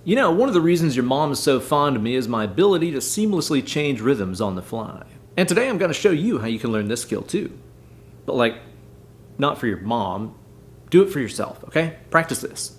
You know, one of the reasons your mom is so fond of me is my ability to seamlessly change rhythms on the fly. And today I'm going to show you how you can learn this skill too. But like, not for your mom, do it for yourself, okay? Practice this.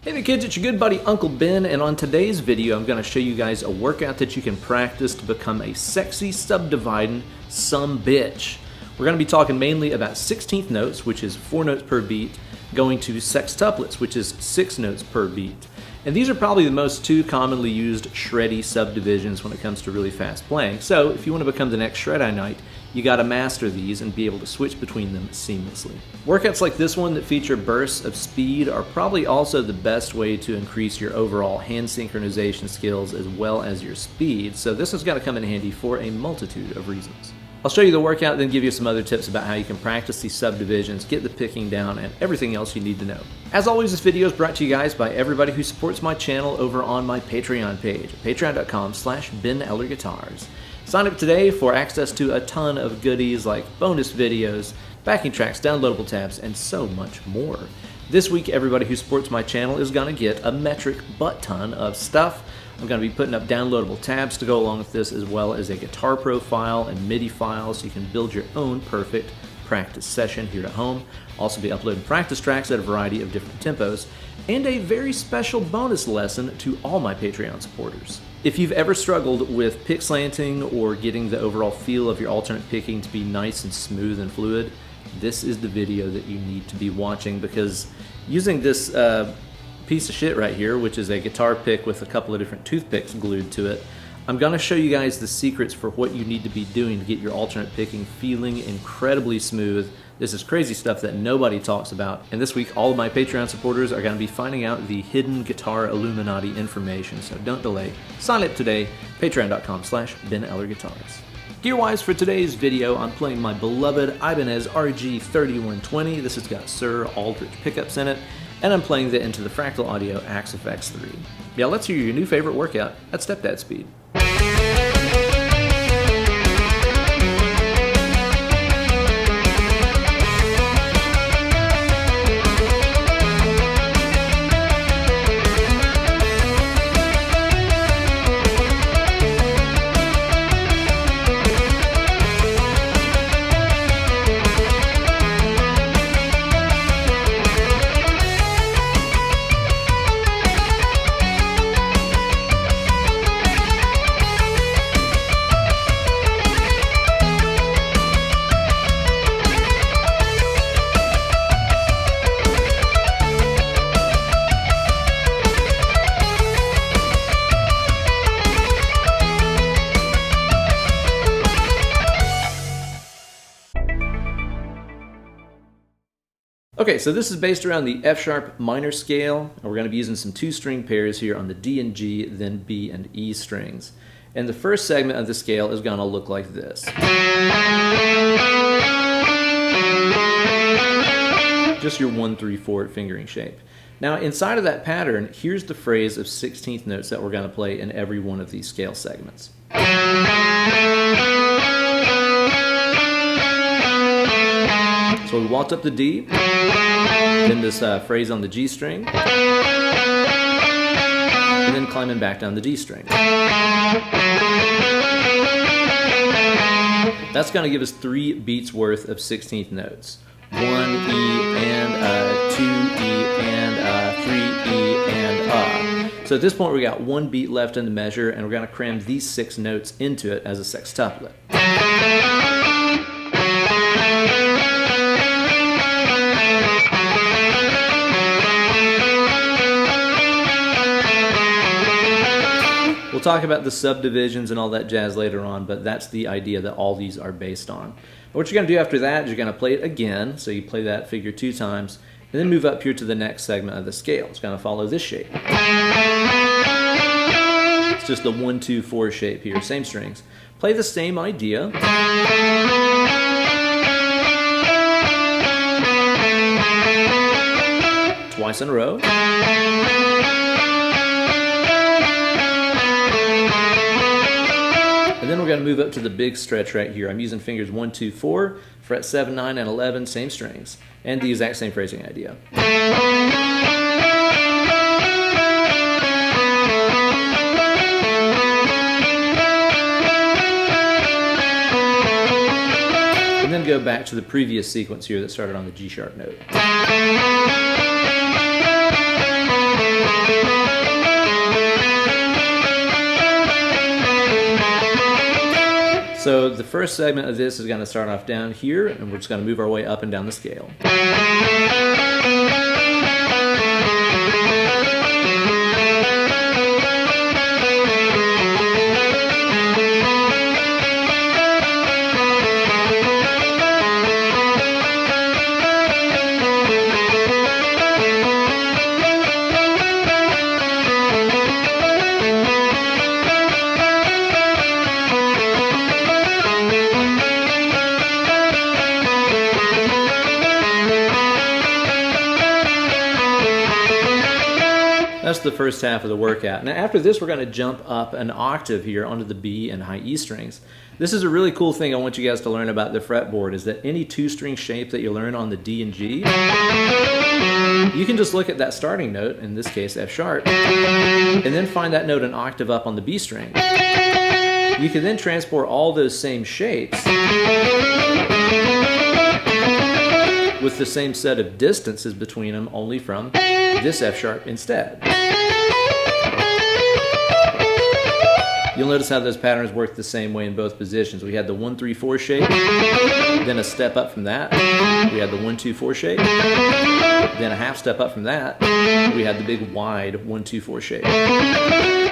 Hey kids, it's your good buddy Uncle Ben, and on today's video I'm going to show you guys a workout that you can practice to become a sexy subdividing sumbitch. We're going to be talking mainly about 16th notes, which is 4 notes per beat, going to sextuplets, which is 6 notes per beat. And these are probably the most two commonly used shreddy subdivisions when it comes to really fast playing. So if you want to become the next Shred-I Knight, you got to master these and be able to switch between them seamlessly. Workouts like this one that feature bursts of speed are probably also the best way to increase your overall hand synchronization skills as well as your speed, so this has got to come in handy for a multitude of reasons. I'll show you the workout, then give you some other tips about how you can practice these subdivisions, get the picking down, and everything else you need to know. As always, this video is brought to you guys by everybody who supports my channel over on my Patreon page, patreon.com/BenEllerGuitars. Sign up today for access to a ton of goodies like bonus videos, backing tracks, downloadable tabs, and so much more. This week, everybody who supports my channel is going to get a metric butt ton of stuff. I'm going to be putting up downloadable tabs to go along with this, as well as a guitar profile and MIDI file so you can build your own perfect practice session here at home. I'll also be uploading practice tracks at a variety of different tempos, and a very special bonus lesson to all my Patreon supporters. If you've ever struggled with pick slanting or getting the overall feel of your alternate picking to be nice and smooth and fluid, this is the video that you need to be watching, because using this piece of shit right here, which is a guitar pick with a couple of different toothpicks glued to it, I'm going to show you guys the secrets for what you need to be doing to get your alternate picking feeling incredibly smooth. This is crazy stuff that nobody talks about, and this week all of my Patreon supporters are going to be finding out the hidden guitar Illuminati information, so don't delay. Sign up today, patreon.com/BenEllerGuitars. Gear-wise for today's video, I'm playing my beloved Ibanez RG3120. This has got Sir Aldrich pickups in it, and I'm playing that into the Fractal Axe FX III. Yeah, let's hear your new favorite workout at stepdad speed. Okay, so this is based around the F sharp minor scale, and we're going to be using some 2-string pairs here on the D and G, then B and E strings. And the first segment of the scale is going to look like this. Just your 1, 3, 4 fingering shape. Now inside of that pattern, here's the phrase of 16th notes that we're going to play in every one of these scale segments. So we walked up the D, then this phrase on the G string, and then climbing back down the D string. That's going to give us 3 beats worth of 16th notes. 1 E and 2 E and 3 E and So at this point we got 1 beat left in the measure, and we're going to cram these 6 notes into it as a sextuplet. We'll talk about the subdivisions and all that jazz later on, but that's the idea that all these are based on. What you're going to do after that is you're going to play it again, so you play that figure 2 times, and then move up here to the next segment of the scale. It's going to follow this shape. It's just the 1, 2, 4 shape here, same strings. Play the same idea. Twice in a row. And then we're going to move up to the big stretch right here. I'm using fingers 1, 2, 4, fret 7, 9, and 11, same strings, and the exact same phrasing idea. And then go back to the previous sequence here that started on the G sharp note. So the first segment of this is going to start off down here, and we're just going to move our way up and down the scale. That's the first half of the workout. Now after this, we're going to jump up an octave here onto the B and high E strings. This is a really cool thing I want you guys to learn about the fretboard, is that any 2-string shape that you learn on the D and G, you can just look at that starting note, in this case F sharp, and then find that note an octave up on the B string. You can then transport all those same shapes with the same set of distances between them, only from this F sharp instead. You'll notice how those patterns work the same way in both positions. We had the 1, 3, 4 shape, then a step up from that. We had the 1, 2, 4 shape, then a half step up from that. We had the big wide 1, 2, 4 shape.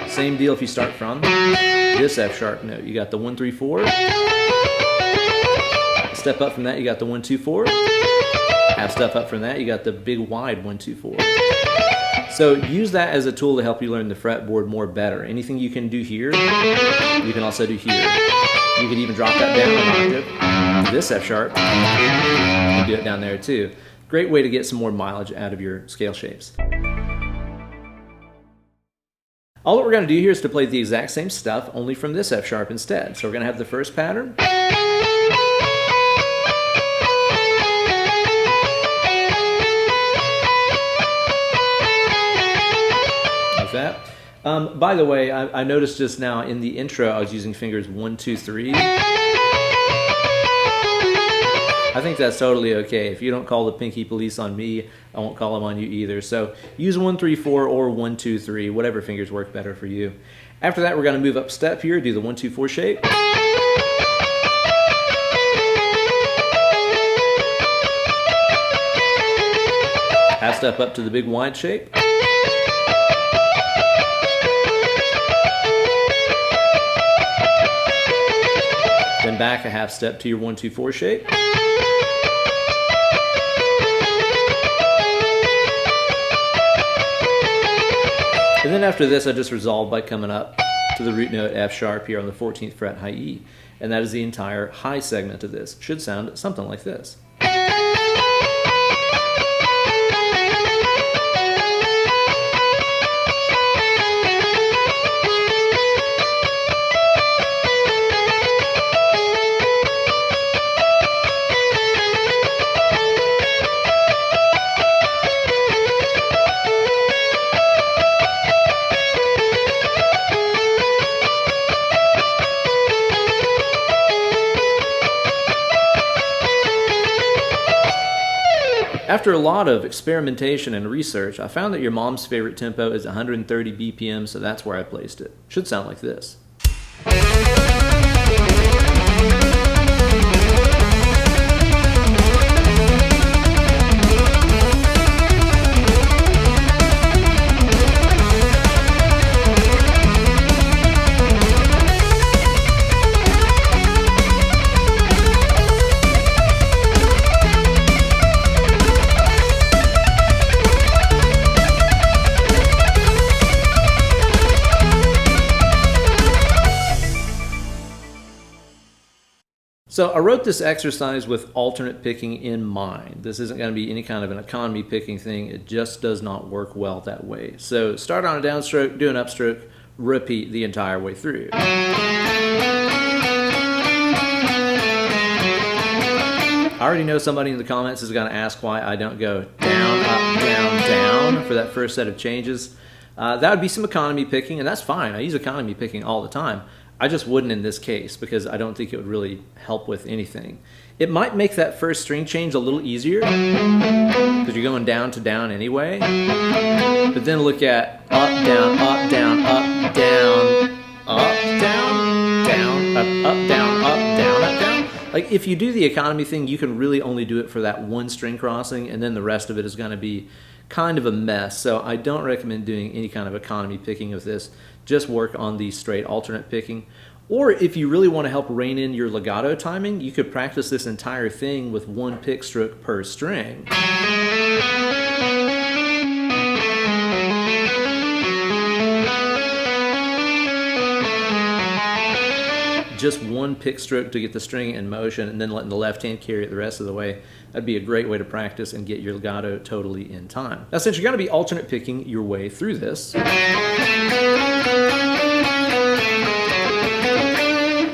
Same deal if you start from this F sharp note. You got the 1, 3, 4. Step up from that, you got the 1, 2, 4. Half step up from that, you got the big wide 1, 2, 4. So use that as a tool to help you learn the fretboard more better. Anything you can do here, you can also do here. You can even drop that down an octave, this F sharp, you can do it down there too. Great way to get some more mileage out of your scale shapes. All that we're going to do here is to play the exact same stuff, only from this F sharp instead. So we're going to have the first pattern. That. By the way, I noticed just now in the intro I was using fingers 1, 2, 3. I think that's totally okay. If you don't call the pinky police on me, I won't call them on you either. So use 1, 3, 4 or 1, 2, 3, whatever fingers work better for you. After that, we're going to move up step here, do the 1, 2, 4 shape. Half step up to the big wide shape. Then back a half step to your 1, 2, 4 shape. And then after this, I just resolve by coming up to the root note F sharp here on the 14th fret high E. And that is the entire high segment of this. Should sound something like this. After a lot of experimentation and research, I found that your mom's favorite tempo is 130 BPM, so that's where I placed it. Should sound like this. So I wrote this exercise with alternate picking in mind. This isn't going to be any kind of an economy picking thing. It just does not work well that way. So start on a downstroke, do an upstroke, repeat the entire way through. I already know somebody in the comments is going to ask why I don't go down, up, down, down for that first set of changes. That would be some economy picking, and that's fine. I use economy picking all the time. I just wouldn't in this case because I don't think it would really help with anything. It might make that first string change a little easier because you're going down to down anyway. But then look at up, down, up, down, up, down, up, down, down, up, down, up, down, up, down. Like if you do the economy thing, you can really only do it for that one string crossing, and then the rest of it is going to be kind of a mess. So I don't recommend doing any kind of economy picking of this. Just work on the straight alternate picking. Or if you really want to help rein in your legato timing, you could practice this entire thing with one pick stroke per string. Just one pick stroke to get the string in motion and then letting the left hand carry it the rest of the way. That'd be a great way to practice and get your legato totally in time. Now, since you're going to be alternate picking your way through this,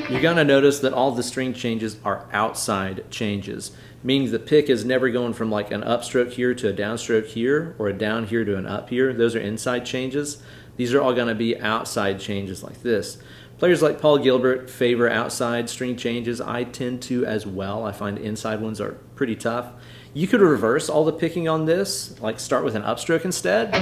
you're going to notice that all the string changes are outside changes, meaning the pick is never going from like an upstroke here to a downstroke here or a down here to an up here. Those are inside changes. These are all going to be outside changes like this. Players like Paul Gilbert favor outside string changes. I tend to as well. I find inside ones are pretty tough. You could reverse all the picking on this, like start with an upstroke instead.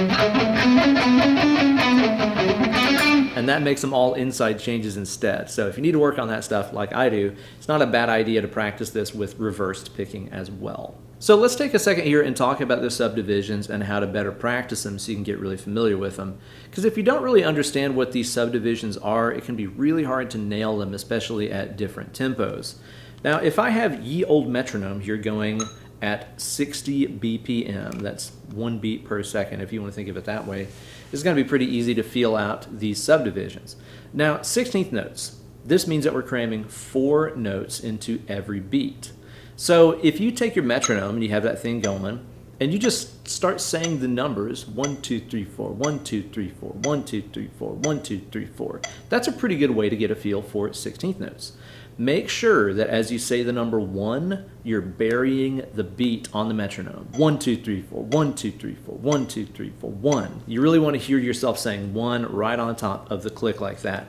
And that makes them all inside changes instead. So if you need to work on that stuff like I do, it's not a bad idea to practice this with reversed picking as well. So let's take a second here and talk about the subdivisions and how to better practice them so you can get really familiar with them. Because if you don't really understand what these subdivisions are, it can be really hard to nail them, especially at different tempos. Now, if I have ye old metronome here going at 60 BPM, that's 1 beat per second if you want to think of it that way, it's going to be pretty easy to feel out these subdivisions. Now, 16th notes. This means that we're cramming 4 notes into every beat. So if you take your metronome and you have that thing going, and you just start saying the numbers 1, 2, 3, 4, 1, 2, 3, 4, 1, 2, 3, 4, 1, 2, 3, 4. That's a pretty good way to get a feel for 16th notes. Make sure that as you say the number 1, you're burying the beat on the metronome. 1, 2, 3, 4, 1, 2, 3, 4, 1, 2, 3, 4, 1. You really want to hear yourself saying 1 right on top of the click like that.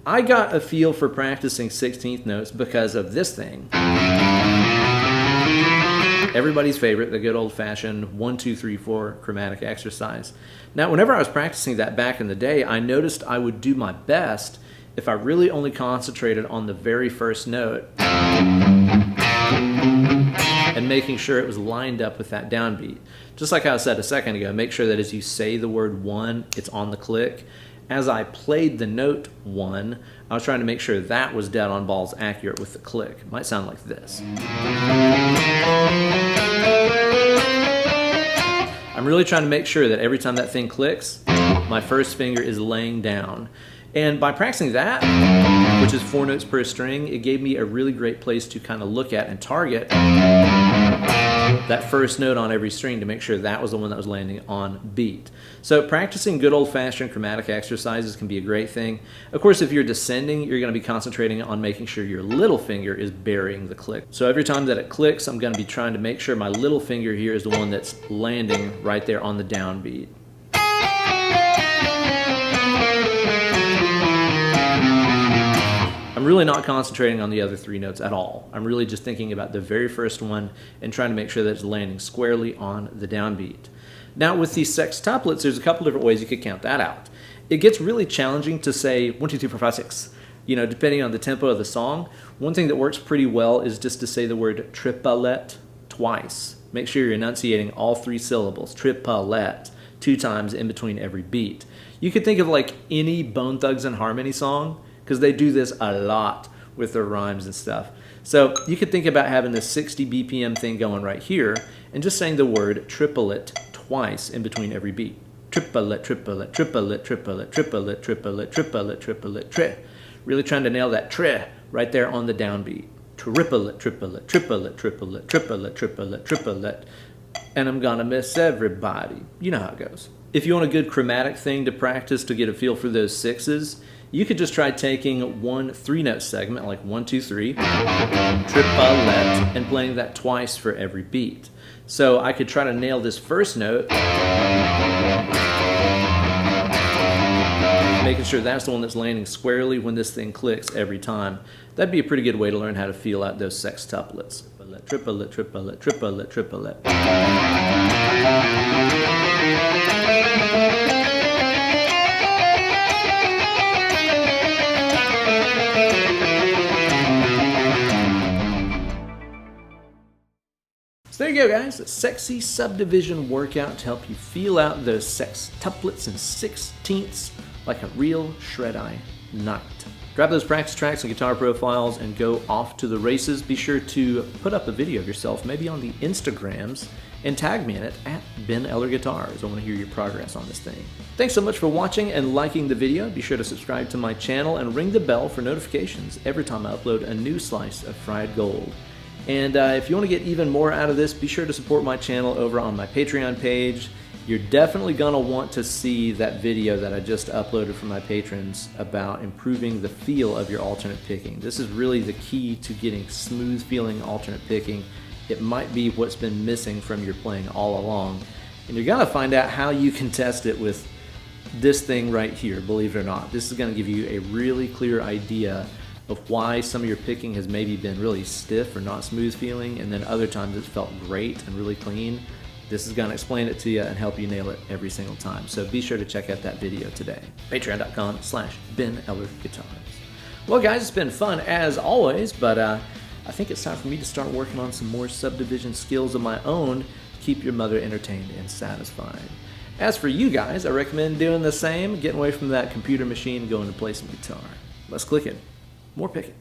I got a feel for practicing 16th notes because of this thing. Everybody's favorite, the good old-fashioned 1, 2, 3, 4 chromatic exercise. Now, whenever I was practicing that back in the day, I noticed I would do my best if I really only concentrated on the very first note and making sure it was lined up with that downbeat. Just like I said a second ago, make sure that as you say the word 1, it's on the click. As I played the note 1, I was trying to make sure that was dead on balls accurate with the click. It might sound like this. I'm really trying to make sure that every time that thing clicks, my first finger is laying down. And by practicing that, which is 4 notes per string, it gave me a really great place to kind of look at and target that first note on every string to make sure that was the one that was landing on beat. So practicing good old-fashioned chromatic exercises can be a great thing. Of course, if you're descending, you're going to be concentrating on making sure your little finger is burying the click. So every time that it clicks, I'm going to be trying to make sure my little finger here is the one that's landing right there on the downbeat. I'm really not concentrating on the other 3 notes at all. I'm really just thinking about the very first one and trying to make sure that it's landing squarely on the downbeat. Now with these sextuplets, there's a couple different ways you could count that out. It gets really challenging to say 1, 2, 3, 4, 5, 6, depending on the tempo of the song. One thing that works pretty well is just to say the word triplet twice. Make sure you're enunciating all 3 syllables, triplet, 2 times in between every beat. You could think of like any Bone Thugs and Harmony song, because they do this a lot with their rhymes and stuff. So you could think about having the 60 BPM thing going right here and just saying the word triplet twice in between every beat. Triplet, triplet, triplet, triplet, triplet, triplet, triplet, triplet, tri. Really trying to nail that tri right there on the downbeat. triplet, triplet, triplet, triplet, triplet, triplet, triplet, and I'm gonna miss everybody. You know how it goes. If you want a good chromatic thing to practice to get a feel for those sixes, you could just try taking one 3-note segment, like 1, 2, 3, triplet, and playing that twice for every beat. So I could try to nail this first note, making sure that's the one that's landing squarely when this thing clicks every time. That'd be a pretty good way to learn how to feel out those sextuplets. Triplet, triplet, triplet, triplet. So there you go, guys, a sexy subdivision workout to help you feel out those sextuplets and sixteenths like a real shred-eye knight. Grab those practice tracks and guitar profiles and go off to the races. Be sure to put up a video of yourself, maybe on the Instagrams, and tag me in it at Ben Eller Guitars. I want to hear your progress on this thing. Thanks so much for watching and liking the video. Be sure to subscribe to my channel and ring the bell for notifications every time I upload a new slice of fried gold. And if you want to get even more out of this, be sure to support my channel over on my Patreon page. You're definitely going to want to see that video that I just uploaded for my patrons about improving the feel of your alternate picking. This is really the key to getting smooth feeling alternate picking. It might be what's been missing from your playing all along. And you're going to find out how you can test it with this thing right here, believe it or not. This is going to give you a really clear idea of why some of your picking has maybe been really stiff or not smooth feeling, and then other times it's felt great and really clean. This is going to explain it to you and help you nail it every single time. So be sure to check out that video today. Patreon.com/Ben Eller Guitars. Well, guys, it's been fun as always, but I think it's time for me to start working on some more subdivision skills of my own to keep your mother entertained and satisfied. As for you guys, I recommend doing the same, getting away from that computer machine and going to play some guitar. Let's click it. More picking.